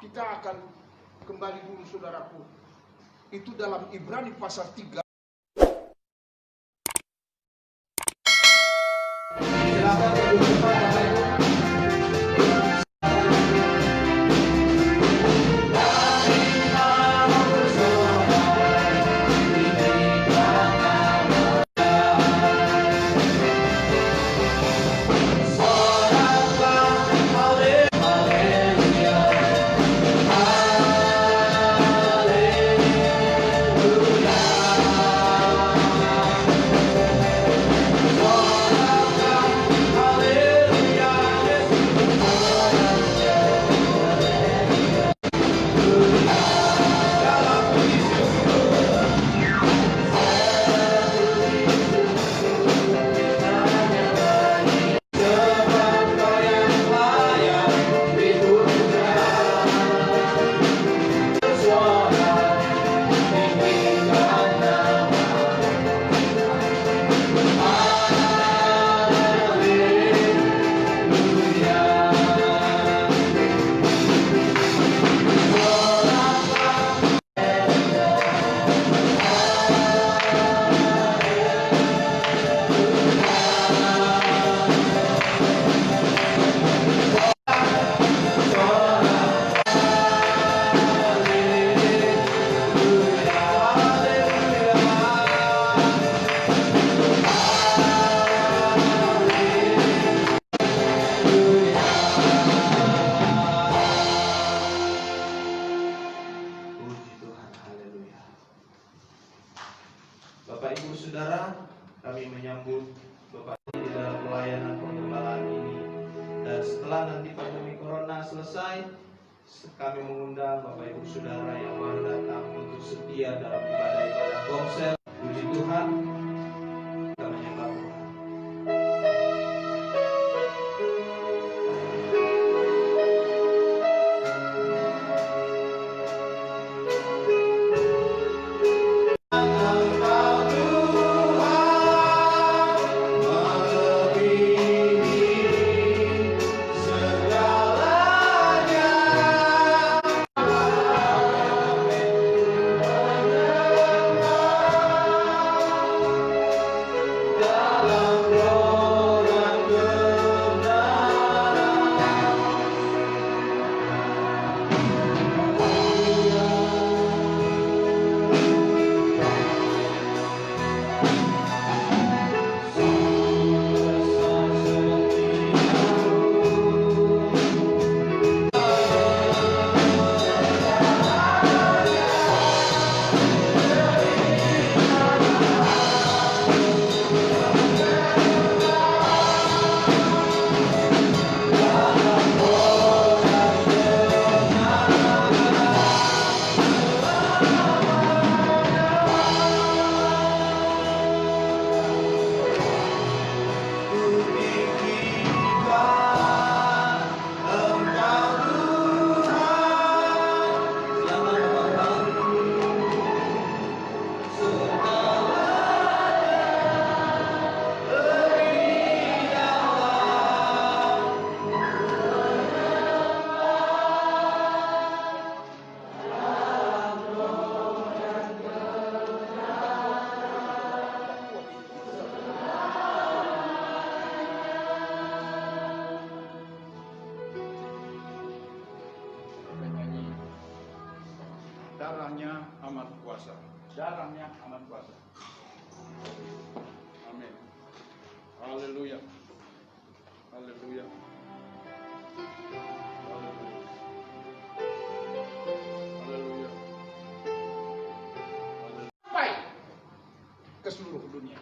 Kita akan kembali dulu saudaraku. Itu dalam Ibrani pasal 3. Silakan berdiri Bapak Ibu. Bapak Ibu Saudara, kami menyambut Bapak di dalam pelayanan penggembalaan ini. Dan setelah nanti pandemi Corona selesai, kami mengundang Bapak Ibu Saudara yang baru datang untuk setia dalam ibadah-ibadah komsel. Puji Tuhan, kita menyembah Tuhan. Darahnya amat kuasa. Darahnya amat kuasa. Amin. Haleluya. Haleluya. Haleluya. Haleluya. Sampai ke seluruh dunia.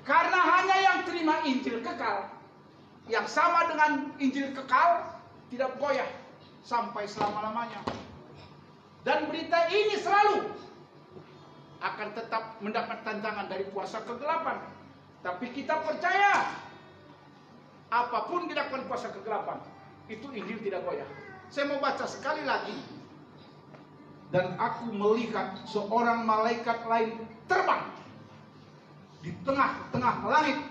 Karena hanya yang terima Injil kekal, yang sama dengan Injil kekal, tidak goyah sampai selama-lamanya. Dan berita ini selalu akan tetap mendapat tantangan dari kuasa kegelapan. Tapi kita percaya, apapun dilakukan kuasa kegelapan, itu Injil tidak goyah. Saya mau baca sekali lagi. Dan aku melihat seorang malaikat lain terbang di tengah-tengah langit.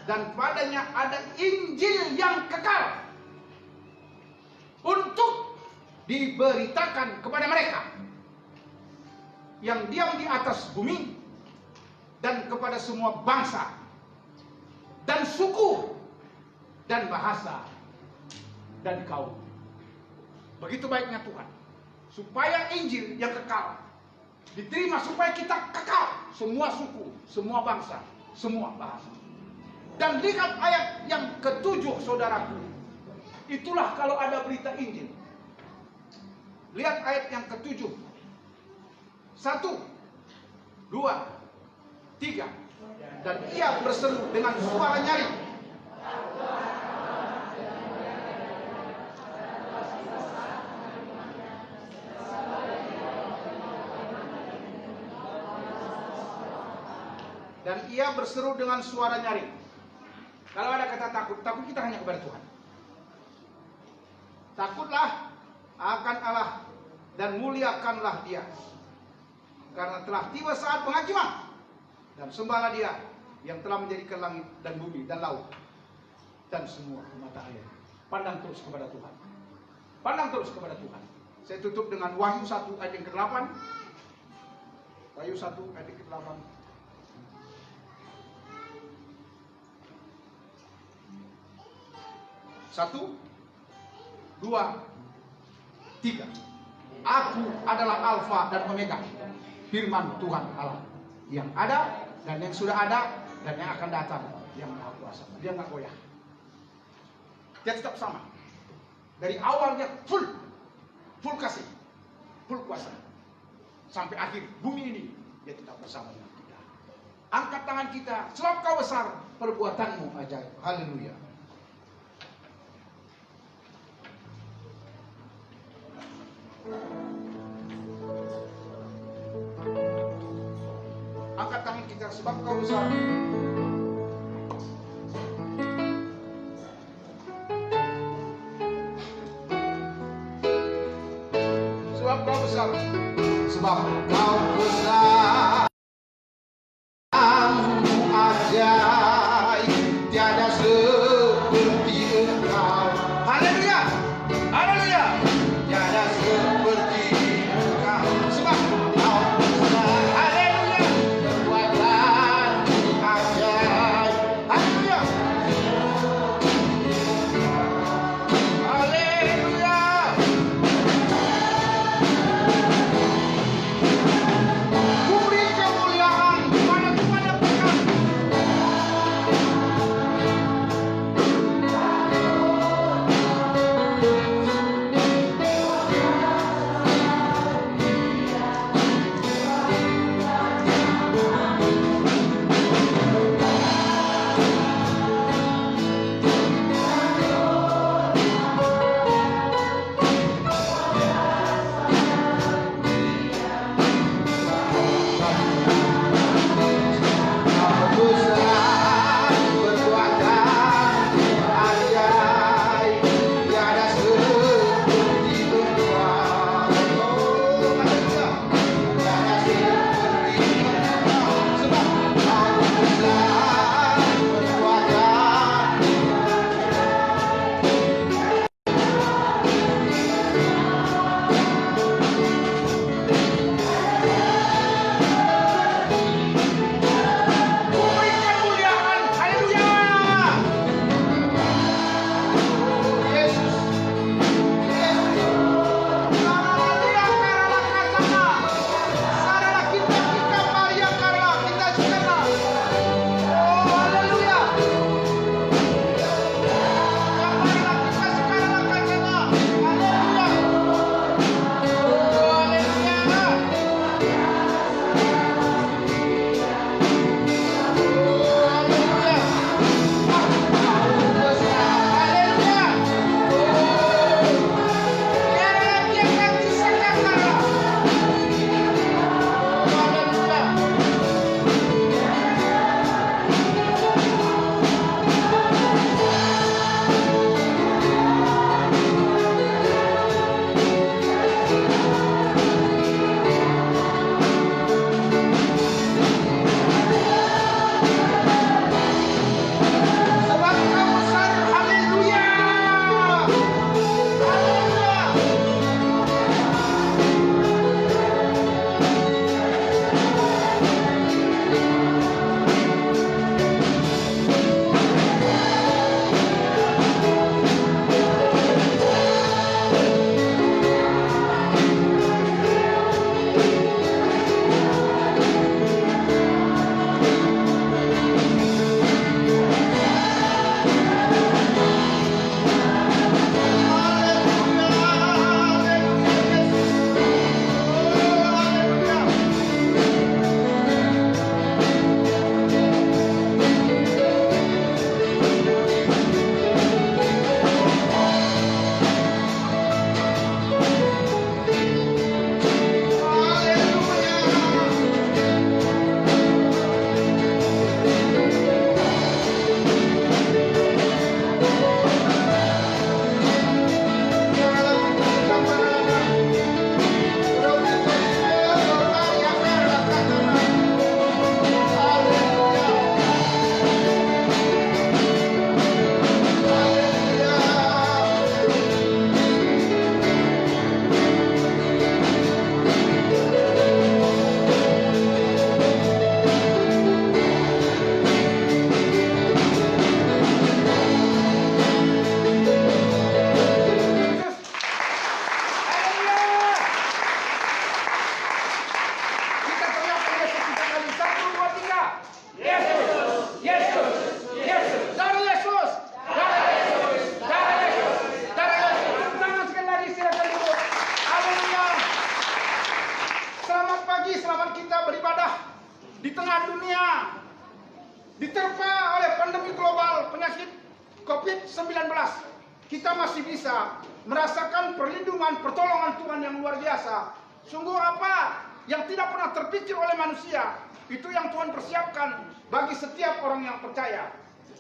Dan padanya ada Injil yang kekal untuk diberitakan kepada mereka yang diam di atas bumi, dan kepada semua bangsa dan suku dan bahasa dan kaum. Begitu baiknya Tuhan, supaya Injil yang kekal diterima, supaya kita kekal, semua suku, semua bangsa, semua bahasa. Dan lihat ayat yang ke-7, saudaraku. Itulah kalau ada berita Injil. Lihat ayat yang ke-7. 1, 2, 3. Dan ia berseru dengan suara nyaring. Dan ia berseru dengan suara nyaring. Kalau ada kata takut, takut kita hanya kepada Tuhan. Takutlah akan Allah dan muliakanlah Dia, karena telah tiba saat penghakiman. Dan sembahlah Dia yang telah menjadikan langit dan bumi dan laut dan semua mata air. Pandang terus kepada Tuhan. Pandang terus kepada Tuhan. Saya tutup dengan Wahyu 1 ayat yang ke-8. Wahyu 1 ayat yang ke-8. Satu, 2, 3. Aku adalah Alfa dan Omega, firman Tuhan Allah, yang ada dan yang sudah ada dan yang akan datang, yang Maha Kuasa. Dia nggak goyah. Dia tetap sama. Dari awalnya full kasih, full kuasa, sampai akhir bumi ini dia tetap bersama dengan kita. Angkat tangan kita, sebab Kau besar, perbuatanmu ajaib. Haleluya. Angkat tangan kita, sebab Kau besar. Sebab Kau besar. Sebab Kau besar. Ajaib, tiada seperti Engkau. Haleluya. Haleluya. Tiada seperti Engkau. Sebab Kau besar. Haleluya. Perbuatan ajaib. Haleluya. Haleluya. Beri kemuliaan kepada Tuhan. COVID-19, kita masih bisa merasakan perlindungan, pertolongan Tuhan yang luar biasa. Sungguh apa yang tidak pernah terpikir oleh manusia, itu yang Tuhan persiapkan bagi setiap orang yang percaya.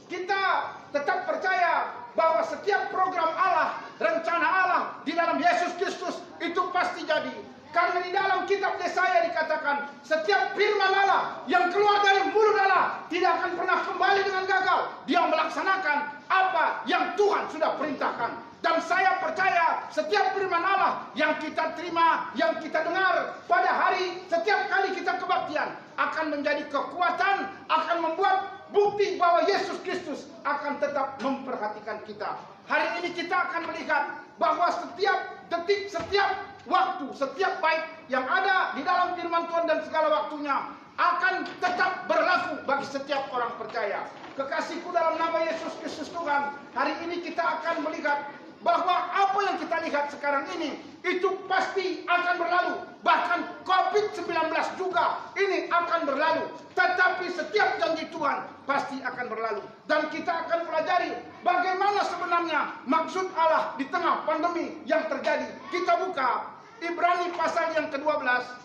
Kita tetap percaya bahwa setiap program Allah, rencana Allah di dalam Yesus Kristus itu pasti jadi. Karena di dalam kitab Yesaya dikatakan, setiap firman Allah yang keluar dari mulut Allah tidak akan pernah kembali dengan gagal. Dia melaksanakan apa yang Tuhan sudah perintahkan. Dan saya percaya setiap firman Allah yang kita terima, yang kita dengar pada hari setiap kali kita kebaktian akan menjadi kekuatan, akan membuat bukti bahwa Yesus Kristus akan tetap memperhatikan kita. Hari ini kita akan melihat bahwa setiap detik, setiap waktu, setiap bait yang ada di dalam firman Tuhan dan segala waktunya akan tetap berlaku bagi setiap orang percaya. Kekasihku dalam nama Yesus Kristus Tuhan, hari ini kita akan melihat bahwa apa yang kita lihat sekarang ini itu pasti akan berlalu. Bahkan COVID-19 juga ini akan berlalu. Tetapi setiap janji Tuhan pasti akan berlalu. Dan kita akan pelajari bagaimana sebenarnya maksud Allah di tengah pandemi yang terjadi. Kita buka Ibrani pasal yang ke-12.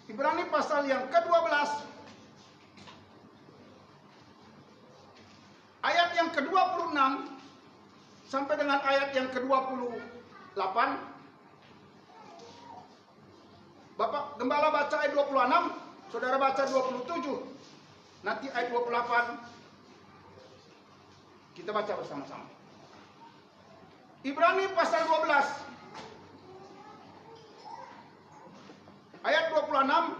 Ibrani pasal yang ke-12 ayat yang ke-26 sampai dengan ayat yang ke-28. Bapak Gembala baca ayat 26, saudara baca 27. Nanti ayat 28 kita baca bersama-sama. Ibrani pasal 12 ayat 26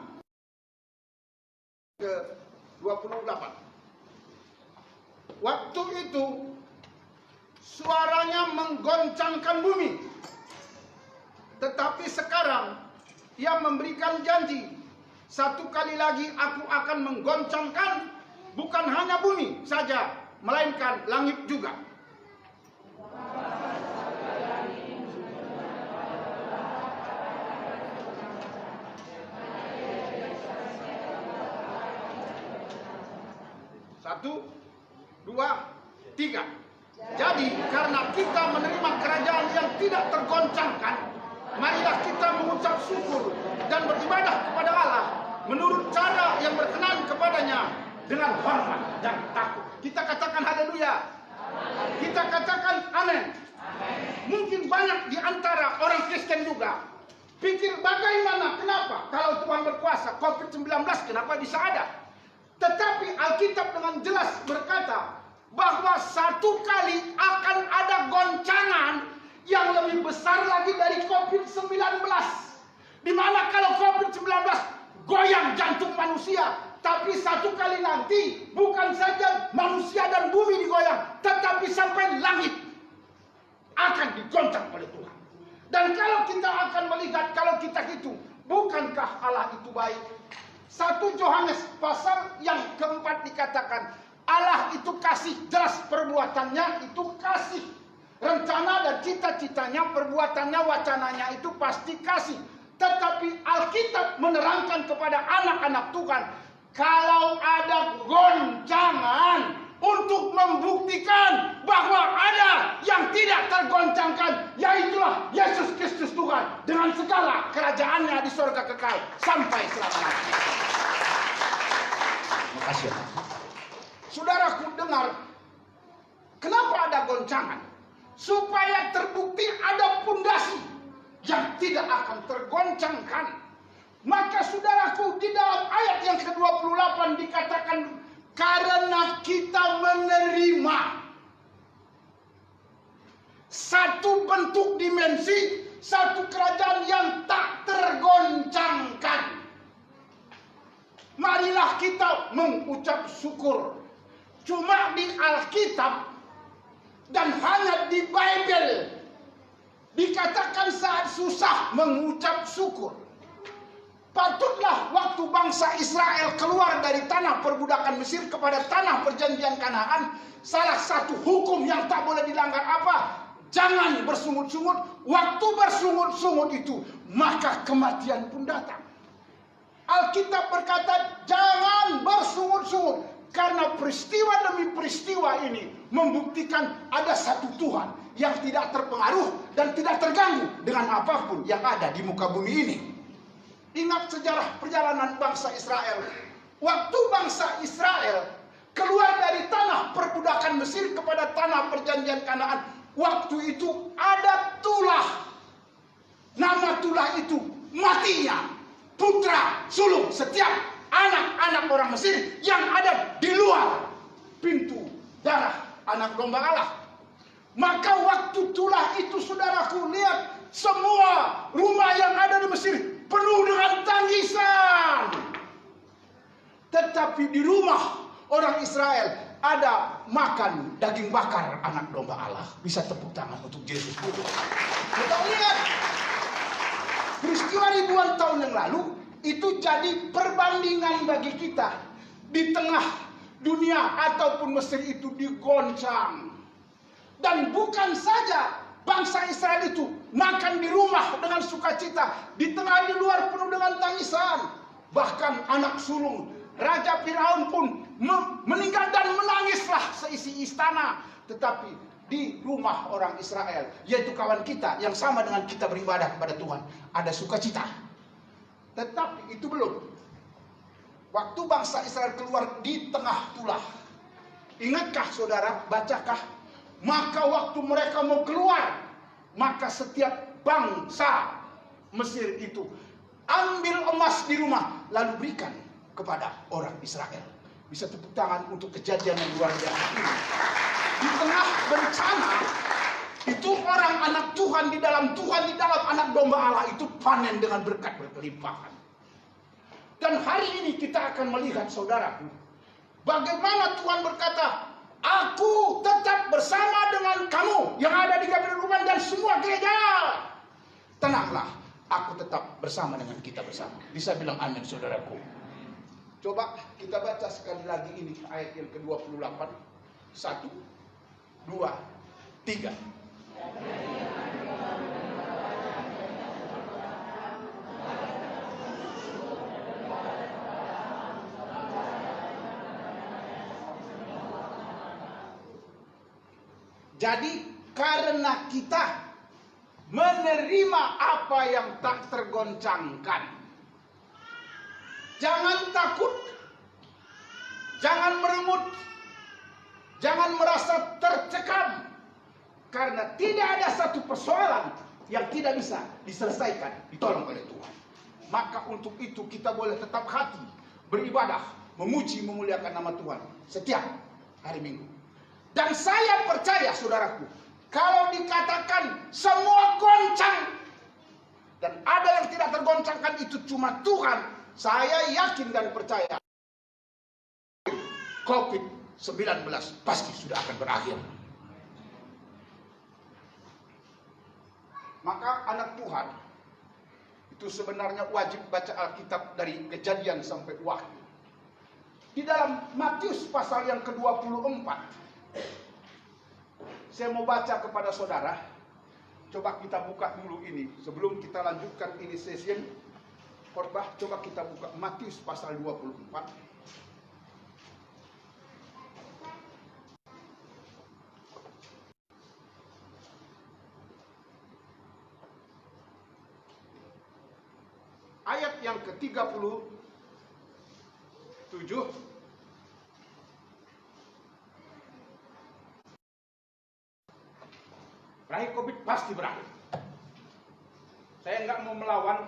ke 28. Waktu itu suaranya menggoncangkan bumi. Tetapi sekarang ia memberikan janji, satu kali lagi aku akan menggoncangkan bukan hanya bumi saja, melainkan langit juga. Satu, dua, tiga. Jadi karena kita menerima kerajaan yang tidak tergoncangkan, marilah kita mengucap syukur dan beribadah kepada Allah menurut cara yang berkenan kepadanya dengan hormat dan takut. Kita katakan haleluya. Kita katakan amin. Mungkin banyak di antara orang Kristen juga pikir bagaimana, kenapa kalau Tuhan berkuasa COVID-19 kenapa bisa ada? Tetapi Alkitab dengan jelas berkata bahwa satu kali akan ada goncangan yang lebih besar lagi dari COVID-19. Di mana kalau COVID-19 goyang jantung manusia, tapi satu kali nanti bukan saja manusia dan bumi digoyang, tetapi sampai langit akan digoncang oleh Tuhan. Dan kalau kita akan melihat, kalau kita hitung, bukankah Allah itu baik? 1 Yohanes pasal yang keempat dikatakan Allah itu kasih, jelas perbuatannya itu kasih. Rencana dan cita-citanya, perbuatannya, wacananya itu pasti kasih. Tetapi Alkitab menerangkan kepada anak-anak Tuhan, kalau ada goncangan untuk membuktikan bahwa ada yang tidak tergoncangkan, yaitulah Yesus Kristus Tuhan dengan segala kerajaannya di surga kekal sampai selama-lamanya. Makasih. Saudaraku dengar, kenapa ada goncangan? Supaya terbukti ada pondasi yang tidak akan tergoncangkan. Maka saudaraku, di dalam ayat yang ke-28 dikatakan, karena kita menerima satu bentuk dimensi, satu kerajaan yang tak tergoncangkan, marilah kita mengucap syukur. Cuma di Alkitab dan hanya di Bible dikatakan saat susah mengucap syukur. Patutlah waktu bangsa Israel keluar dari tanah perbudakan Mesir kepada tanah perjanjian Kanaan, salah satu hukum yang tak boleh dilanggar apa? Jangan bersungut-sungut. Waktu bersungut-sungut itu, maka kematian pun datang. Alkitab berkata, jangan bersungut-sungut. Karena peristiwa demi peristiwa ini membuktikan ada satu Tuhan yang tidak terpengaruh dan tidak terganggu dengan apapun yang ada di muka bumi ini. Ingat sejarah perjalanan bangsa Israel. Waktu bangsa Israel keluar dari tanah perbudakan Mesir kepada tanah perjanjian Kanaan, waktu itu ada tulah. Nama tulah itu matinya putra sulung setiap anak-anak orang Mesir yang ada di luar pintu darah anak domba Allah. Maka waktu tulah itu, saudaraku, lihat semua rumah yang ada di Mesir penuh dengan tangisan. Tetapi di rumah orang Israel ada makan daging bakar anak domba Allah. Bisa tepuk tangan untuk Yesus. Kita lihat peristiwa ribuan tahun yang lalu itu jadi perbandingan bagi kita. Di tengah dunia ataupun Mesir itu digoncang. Dan bukan saja bangsa Israel itu makan di rumah dengan sukacita, di tengah di luar penuh dengan tangisan. Bahkan anak sulung Raja Firaun pun meninggal dan menangislah seisi istana. Tetapi di rumah orang Israel, yaitu kawan kita yang sama dengan kita beribadah kepada Tuhan, ada sukacita. Tetapi itu belum. Waktu bangsa Israel keluar di tengah tulah, ingatkah saudara, bacakah? Maka waktu mereka mau keluar, maka setiap bangsa Mesir itu ambil emas di rumah lalu berikan kepada orang Israel. Bisa tepuk tangan untuk kejadian yang luar biasa ini. Di tengah bencana itu, orang anak Tuhan di dalam anak domba Allah itu panen dengan berkat berkelimpahan. Dan hari ini kita akan melihat, saudaraku, bagaimana Tuhan berkata, aku tetap bersama dengan kamu yang ada di Gabriel Ruben dan semua gereja. Tenanglah, aku tetap bersama dengan kita bersama. Bisa bilang amin, saudaraku. Coba kita baca sekali lagi ini ayat yang ke-28. 1, 2, 3. Jadi karena kita menerima apa yang tak tergoncangkan, jangan takut, jangan meremut, jangan merasa tercekam, karena tidak ada satu persoalan yang tidak bisa diselesaikan, ditolong oleh Tuhan. Maka untuk itu kita boleh tetap hati beribadah, memuji, memuliakan nama Tuhan setiap hari Minggu. Dan saya percaya, saudaraku, kalau dikatakan semua goncang dan ada yang tidak tergoncangkan itu cuma Tuhan, saya yakin dan percaya COVID-19 pasti sudah akan berakhir. Maka anak Tuhan itu sebenarnya wajib baca Alkitab dari Kejadian sampai Wahyu. Di dalam Matius pasal yang ke-24, saya mau baca kepada saudara. Coba kita buka dulu ini sebelum kita lanjutkan ini session khotbah. Coba kita buka Matius pasal 24. Ayat yang ke-37. Berakhir COVID pasti berakhir. Saya nggak mau melawan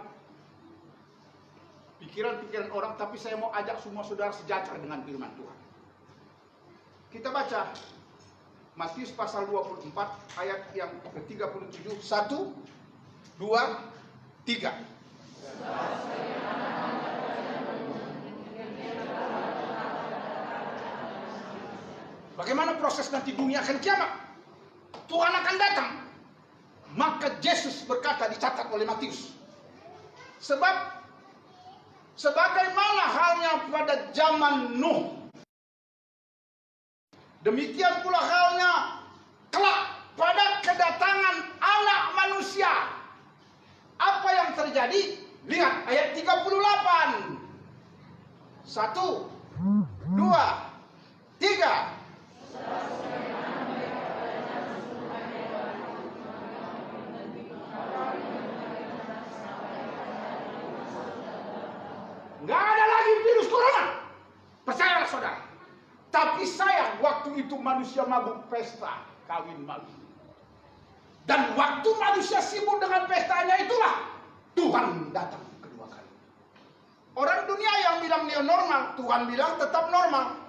pikiran-pikiran orang, tapi saya mau ajak semua saudara sejajar dengan firman Tuhan. Kita baca Matius pasal 24 ayat yang ke-37. 1, 2, 3. Bagaimana proses nanti dunia akan kiamat? Tuhan akan datang. Maka Yesus berkata, dicatat oleh Matius, sebab sebagaimana halnya pada zaman Nuh, demikian pula halnya kelak pada kedatangan anak manusia. Apa yang terjadi? Lihat ayat 38. 1, 2, 3. Nggak ada lagi virus corona. Percayalah saudara. Tapi sayang, waktu itu manusia mabuk pesta kawin malu. Dan waktu manusia sibuk dengan pestanya itulah Tuhan datang kedua kali. Orang dunia yang bilang dia normal, Tuhan bilang tetap normal.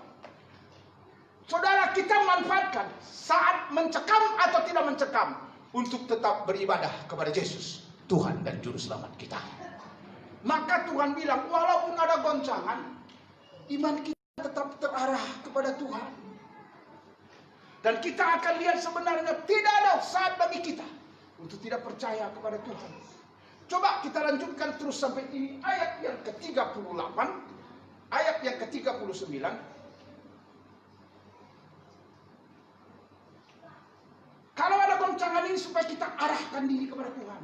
Saudara, kita manfaatkan saat mencekam atau tidak mencekam untuk tetap beribadah kepada Yesus, Tuhan dan Juru Selamat kita. Maka Tuhan bilang, walaupun ada goncangan, iman kita tetap terarah kepada Tuhan. Dan kita akan lihat sebenarnya tidak ada saat bagi kita untuk tidak percaya kepada Tuhan. Coba kita lanjutkan terus sampai ini ayat yang ke-38, ayat yang ke-39. Kalau ada goncangan ini supaya kita arahkan diri kepada Tuhan.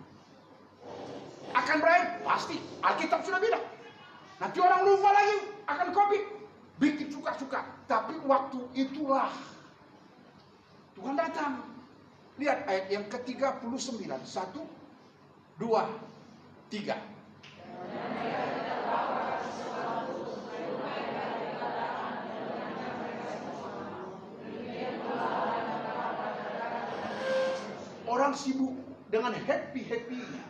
Akan berakhir? Pasti. Alkitab sudah bilang. Nanti orang lupa lagi akan COVID. Bikin suka-suka. Tapi waktu itulah Tuhan datang. Lihat ayat yang ke-39. 1, 2, 3. Orang sibuk dengan happy-happynya.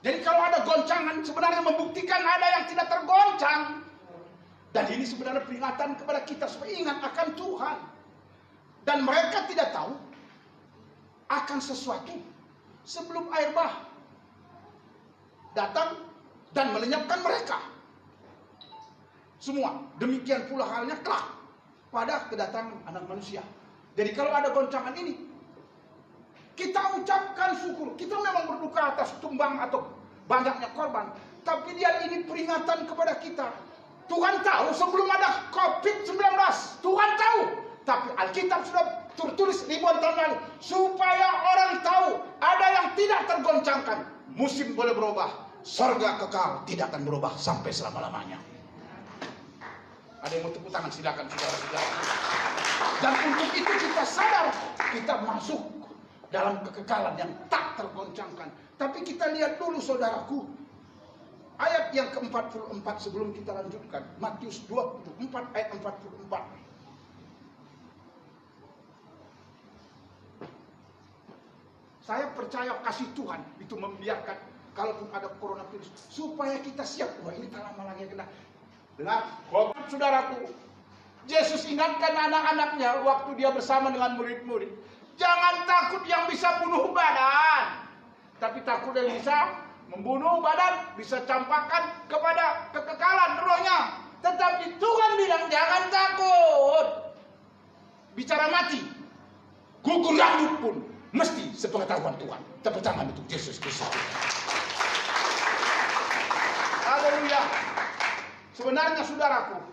Jadi kalau ada goncangan sebenarnya membuktikan ada yang tidak tergoncang. Dan ini sebenarnya peringatan kepada kita supaya ingat akan Tuhan. Dan mereka tidak tahu akan sesuatu sebelum air bah datang dan melenyapkan mereka. Semua demikian pula halnya kelak pada kedatangan anak manusia. Jadi kalau ada goncangan ini, kita ucapkan syukur. Kita memang berduka atas tumbang atau banyaknya korban. Tapi dia ini peringatan kepada kita. Tuhan tahu sebelum ada COVID-19. Tuhan tahu. Tapi Alkitab sudah tertulis ribuan tahun lalu. Supaya orang tahu ada yang tidak tergoncangkan. Musim boleh berubah. Surga kekal tidak akan berubah sampai selama-lamanya. Ada yang mau tepuk tangan? Silakan saudara-saudara. Dan untuk itu kita sadar. Kita masuk dalam kekekalan yang tak tergoncangkan. Tapi kita lihat dulu saudaraku. Ayat yang ke-44 sebelum kita lanjutkan. Matius 24 ayat 44. Saya percaya kasih Tuhan itu membiarkan kalaupun ada coronavirus. Supaya kita siap. Wah ini tak lama lagi kena. Dengar, saudaraku. Yesus ingatkan anak-anaknya waktu dia bersama dengan murid-murid. Jangan takut yang bisa bunuh badan. Tapi takut yang bisa membunuh badan. Bisa campakkan kepada kekekalan rohnya. Tetapi Tuhan bilang jangan takut. Bicara mati. Gugur rambut pun mesti sepengetahuan Tuhan. Tepuk tangan untuk Yesus Kristus. Haleluya. Sebenarnya saudaraku,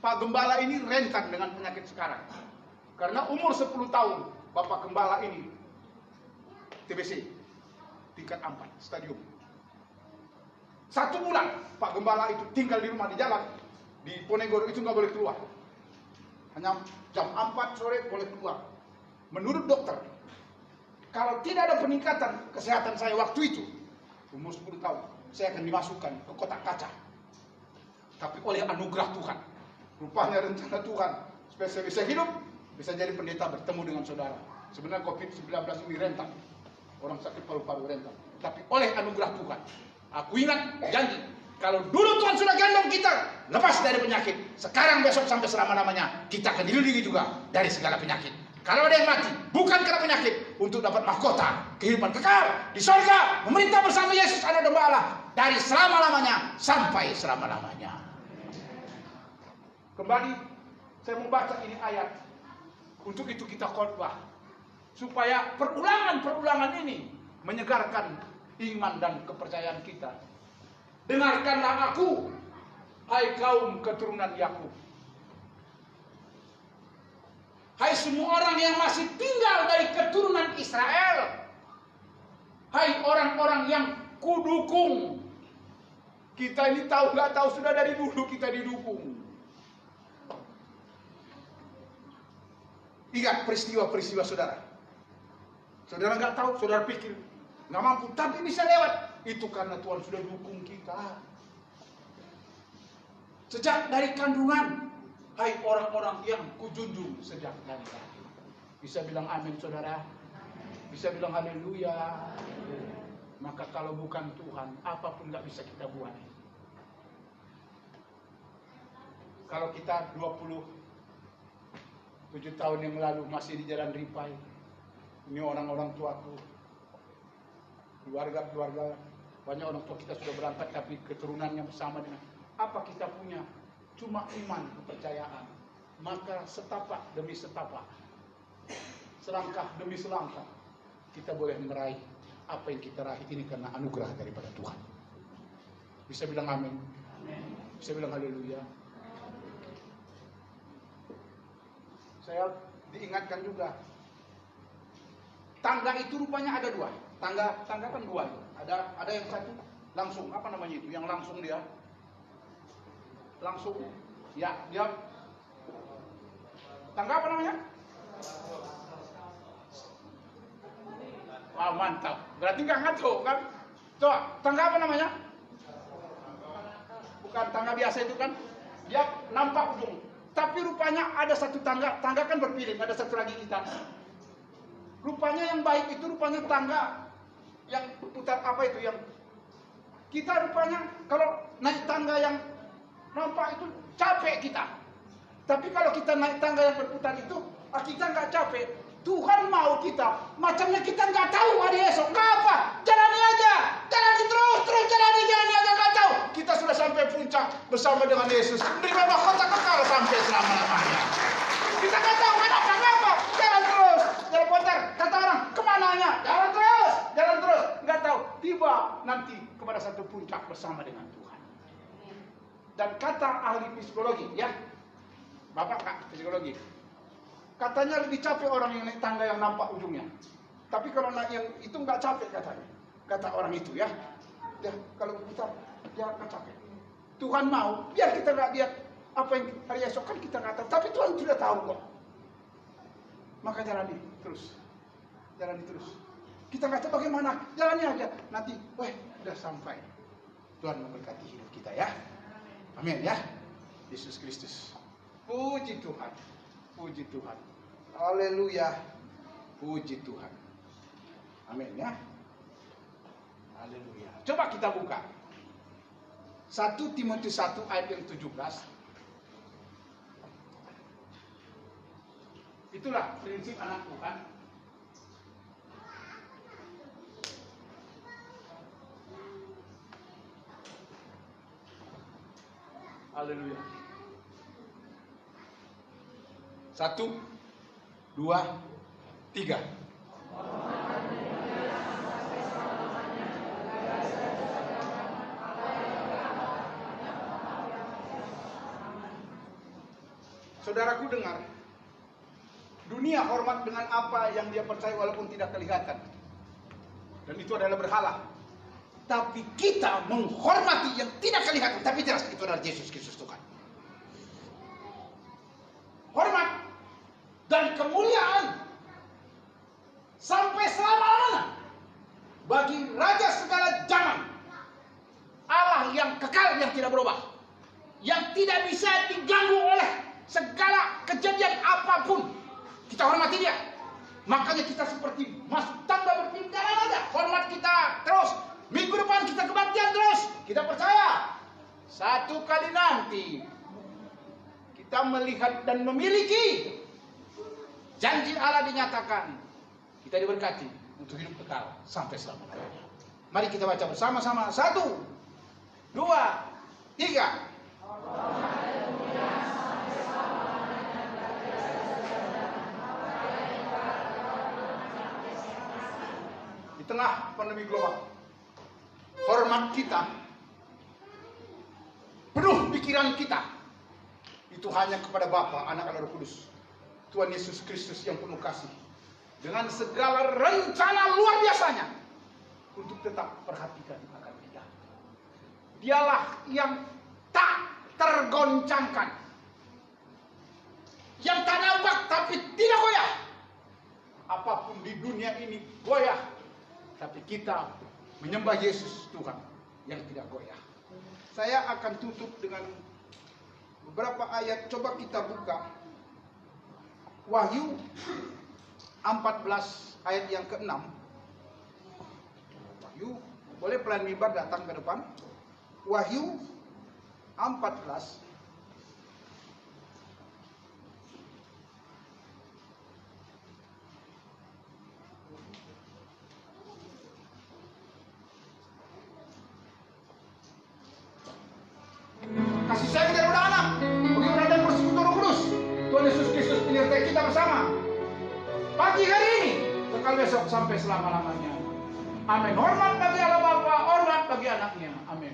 Pak Gembala ini rentan dengan penyakit sekarang. Karena umur 10 tahun Bapak Gembala ini TBC tingkat 4 stadium. 1 bulan Pak Gembala itu tinggal di rumah di jalan di Ponegoro itu nggak boleh keluar. Hanya jam 4 sore boleh keluar. Menurut dokter, kalau tidak ada peningkatan kesehatan saya waktu itu, umur 10 tahun, saya akan dimasukkan ke kotak kaca. Tapi oleh anugerah Tuhan, rupanya rencana Tuhan, supaya saya bisa hidup, bisa jadi pendeta bertemu dengan saudara. Sebenarnya COVID-19 ini rentan. Orang sakit paru-paru rentan. Tapi oleh anugerah Tuhan, aku ingat janji. Kalau dulu Tuhan sudah gendong kita, lepas dari penyakit. Sekarang besok sampai selama-lamanya, kita akan dilindungi juga dari segala penyakit. Kalau ada yang mati, bukan karena penyakit, untuk dapat mahkota, kehidupan kekal, di surga, memerintah bersama Yesus, anak domba Allah, dari selama-lamanya, sampai selama-lamanya. Kembali, saya membaca ini ayat. Untuk itu kita khotbah. Supaya perulangan-perulangan ini menyegarkan iman dan kepercayaan kita. Dengarkanlah aku, hai kaum keturunan Yakub. Hai semua orang yang masih tinggal dari keturunan Israel. Hai orang-orang yang kudukung. Kita ini tahu nggak tahu sudah dari dulu kita didukung. Ingat peristiwa-peristiwa saudara. Saudara nggak tahu, saudara pikir nggak mampu, tapi bisa lewat. Itu karena Tuhan sudah dukung kita. Sejak dari kandungan, hai orang-orang yang kujunjung sejak dari lahir. Bisa bilang amin saudara? Bisa bilang haleluya? Maka kalau bukan Tuhan, apapun nggak bisa kita buat. Kalau kita 27 tahun yang lalu masih di Jalan Ripai, ini orang-orang tuaku, keluarga, banyak orang tua kita sudah berangkat, tapi keturunannya sama dengan apa kita punya? Cuma iman, kepercayaan. Maka setapak demi setapak, selangkah demi selangkah, kita boleh meraih apa yang kita raih ini karena anugerah daripada Tuhan. Bisa bilang amin? Bisa bilang haleluya? Saya diingatkan juga, tangga itu rupanya ada dua. Tangga kan dua. Ada yang satu langsung, apa namanya itu? Yang langsung dia tangga apa namanya? Wah, mantap. Berarti nggak ngaco kan? Coba, tangga apa namanya? Bukan tangga biasa itu kan? Dia nampak ujung. Tapi rupanya ada satu tangga kan berpiling, ada satu lagi kita. Rupanya yang baik itu rupanya tangga yang putar apa itu yang kita rupanya kalau naik tangga yang nampak itu capek kita. Tapi kalau kita naik tangga yang berputar itu, kita nggak capek. Tuhan mau kita, macamnya kita nggak tahu hari esok, nggak apa, jalani aja, jalani terus jalani aja, nggak tahu. Kita sudah sampai puncak bersama dengan Yesus, menerima mahkota kekal sampai selama-lamanya. Kita nggak tahu nggak apa, jalan terus, jalan putar. Kata orang, kemananya? Jalan terus, nggak tahu. Tiba nanti kepada satu puncak bersama dengan Tuhan. Dan kata ahli psikologi, ya, Bapak Kak psikologi. Katanya lebih capek orang yang naik tangga yang nampak ujungnya. Tapi kalau naik yang itu nggak capek katanya. Kata orang itu ya. Ya kalau kita dia nggak capek. Tuhan mau biar kita nggak lihat apa yang hari esok kan kita nggak tahu. Tapi Tuhan sudah tahu kok. Maka jalani terus. Kita nggak tahu bagaimana. Jalani aja. Nanti, udah sampai. Tuhan memberkati hidup kita ya. Amin ya. Yesus Kristus. Puji Tuhan. Puji Tuhan. Haleluya. Puji Tuhan. Amin ya. Haleluya. Coba kita buka 1 Timotius 1 ayat yang 17. Itulah prinsip anak Tuhan. Haleluya. 1, 2, 3. Saudaraku dengar, dunia hormat dengan apa yang dia percaya walaupun tidak kelihatan. Dan itu adalah berhala. Tapi kita menghormati yang tidak kelihatan, tapi jelas itu adalah Yesus Kristus Tuhan. Hormat dan kemuliaan sampai selama-lamanya bagi Raja segala zaman, Allah yang kekal, yang tidak berubah, yang tidak bisa diganggu oleh segala kejadian apapun. Kita hormati dia. Makanya kita seperti masuk tangga berpindah aja. Hormat kita terus. Minggu depan kita kebaktian terus. Kita percaya satu kali nanti kita melihat dan memiliki janji Allah dinyatakan. Kita diberkati untuk hidup kekal sampai selama-lamanya. Mari kita baca bersama-sama. 1, 2, 3. Di tengah pandemi global, hormat kita, penuh pikiran kita, itu hanya kepada Bapa, Anak, dan Roh Kudus. Tuhan Yesus Kristus yang penuh kasih, dengan segala rencana luar biasanya untuk tetap perhatikan akan kita. Dialah yang tak tergoncangkan, yang tak nampak tapi tidak goyah. Apapun di dunia ini goyah, tapi kita menyembah Yesus Tuhan yang tidak goyah. Saya akan tutup dengan beberapa ayat. Coba kita buka Wahyu 14 ayat yang ke-6. Wahyu, boleh pelan mimbar datang ke depan. Wahyu 14 kasih sayang dari anak, bagaimana dan persekutuan Roh Kudus, Tuhan Yesus Kristus penyertai kita bersama pagi hari ini, kekal besok sampai selama-lamanya. Amin. Hormat bagi Allah Bapa, hormat bagi anaknya. Amin.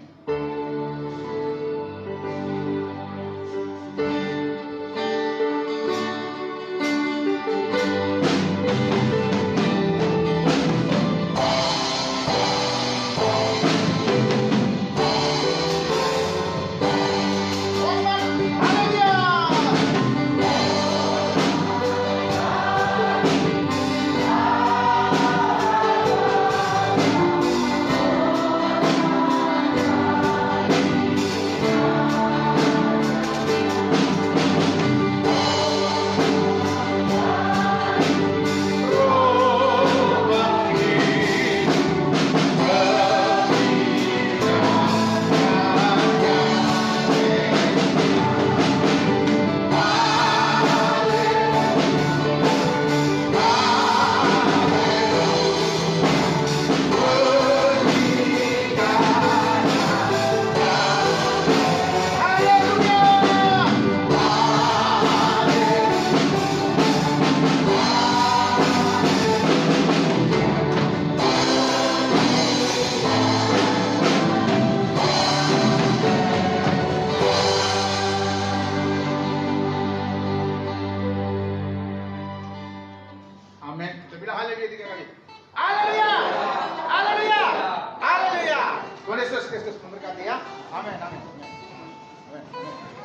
Amin. Kita bilang haleluya 3 kali. Haleluya. Haleluya. Haleluya. Tuhan Yesus Kristus memberkati ya. Amin. Amin. Amin. Amin.